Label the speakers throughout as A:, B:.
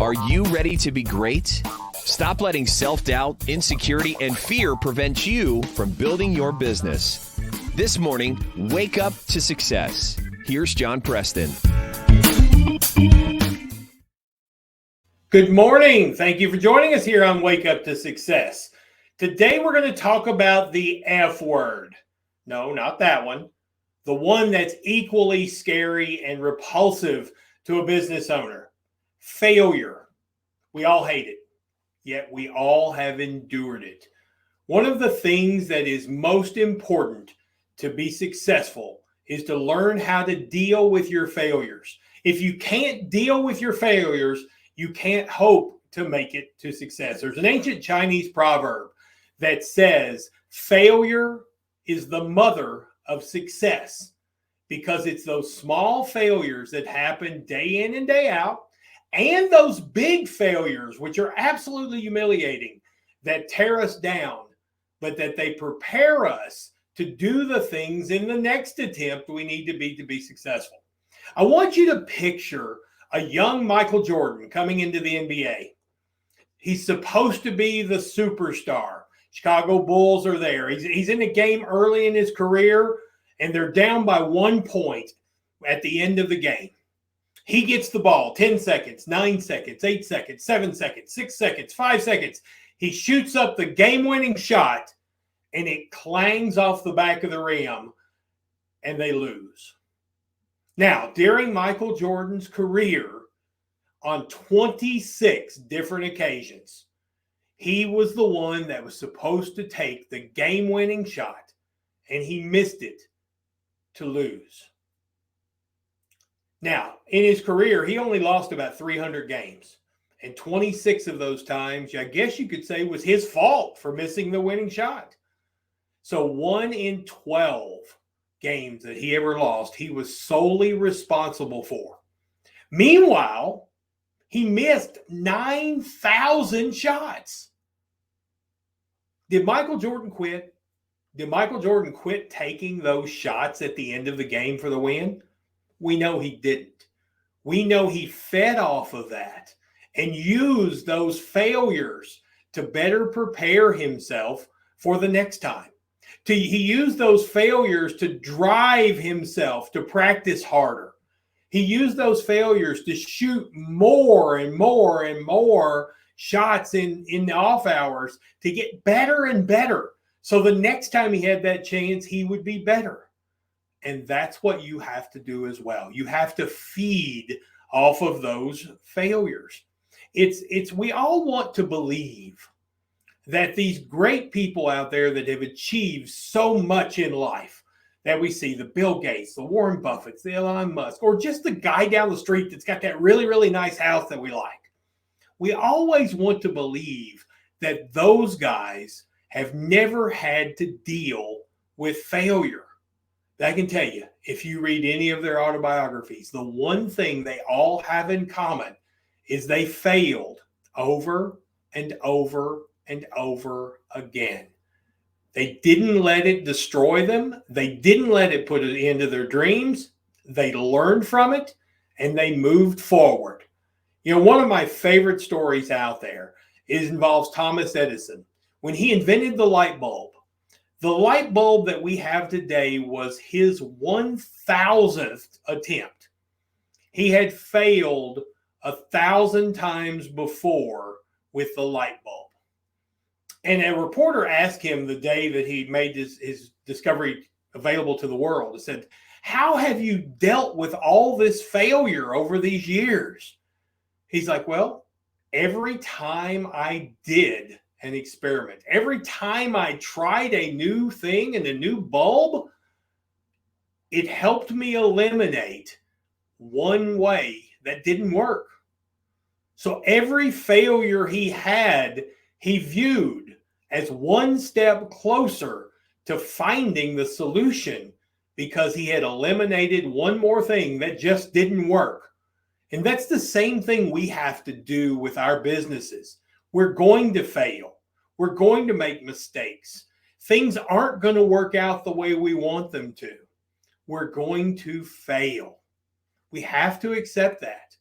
A: Are you ready to be great? Stop letting self-doubt, insecurity, and fear prevent you from building your business. This morning, wake up to success. Here's John Preston.
B: Good morning. Thank you for joining us here on Wake Up to Success. Today, we're going to talk about the F word. No, not that one. The one that's equally scary and repulsive to a business owner. Failure. We all hate it, yet we all have endured it. One of the things that is most important to be successful is to learn how to deal with your failures. If you can't deal with your failures, you can't hope to make it to success. There's an ancient Chinese proverb that says, failure is the mother of success, because it's those small failures that happen day in and day out, and those big failures, which are absolutely humiliating, that tear us down, but that they prepare us to do the things in the next attempt we need to be successful. I want you to picture a young Michael Jordan coming into the NBA. He's supposed to be the superstar. Chicago Bulls are there. He's in a game early in his career, and they're down by 1 point at the end of the game. He gets the ball, 10 seconds, 9 seconds, 8 seconds, 7 seconds, 6 seconds, 5 seconds. He shoots up the game-winning shot, and it clangs off the back of the rim, and they lose. Now, during Michael Jordan's career, on 26 different occasions, he was the one that was supposed to take the game-winning shot, and he missed it to lose. Now, in his career, he only lost about 300 games. And 26 of those times, I guess you could say, was his fault for missing the winning shot. So 1 in 12 games that he ever lost, he was solely responsible for. Meanwhile, he missed 9,000 shots. Did Michael Jordan quit? Did Michael Jordan quit taking those shots at the end of the game for the win? We know he didn't. We know he fed off of that and used those failures to better prepare himself for the next time. He used those failures to drive himself to practice harder. He used those failures to shoot more and more and more shots in the off hours to get better and better. So the next time he had that chance, he would be better. And that's what you have to do as well. You have to feed off of those failures. We all want to believe that these great people out there that have achieved so much in life that we see, the Bill Gates, the Warren Buffetts, the Elon Musk, or just the guy down the street that's got that really, really nice house that we like. We always want to believe that those guys have never had to deal with failure. I can tell you, if you read any of their autobiographies, the one thing they all have in common is they failed over and over and over again. They didn't let it destroy them. They didn't let it put an end to their dreams. They learned from it, and they moved forward. You know, one of my favorite stories out there involves Thomas Edison. When he invented the light bulb that we have today was his 1,000th attempt. He had failed 1,000 times before with the light bulb. And a reporter asked him the day that he made his discovery available to the world, and said, "How have you dealt with all this failure over these years?" He's like, "Well, every time I did an experiment, every time I tried a new thing and a new bulb, it helped me eliminate one way that didn't work." So every failure he had, he viewed as one step closer to finding the solution, because he had eliminated one more thing that just didn't work. And that's the same thing we have to do with our businesses. We're going to fail. We're going to make mistakes. Things aren't going to work out the way we want them to. We're going to fail. We have to accept that.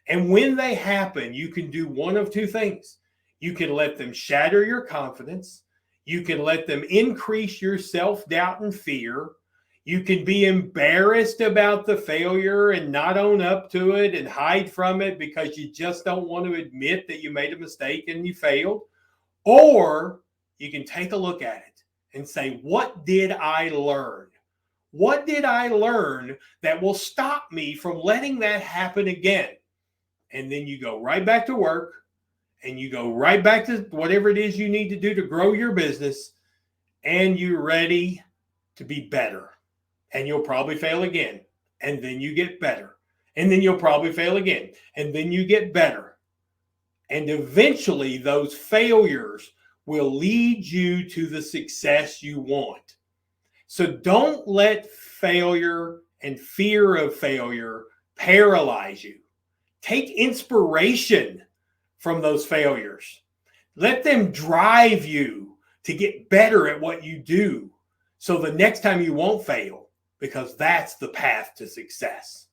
B: And when they happen, you can do one of two things. You can let them shatter your confidence. You can let them increase your self-doubt and fear. You can be embarrassed about the failure and not own up to it and hide from it because you just don't want to admit that you made a mistake and you failed. Or you can take a look at it and say, what did I learn? What did I learn that will stop me from letting that happen again? And then you go right back to work and you go right back to whatever it is you need to do to grow your business, and you're ready to be better. And you'll probably fail again. And then you get better. And then you'll probably fail again. And then you get better. And eventually those failures will lead you to the success you want. So don't let failure and fear of failure paralyze you. Take inspiration from those failures. Let them drive you to get better at what you do, so the next time you won't fail, because that's the path to success.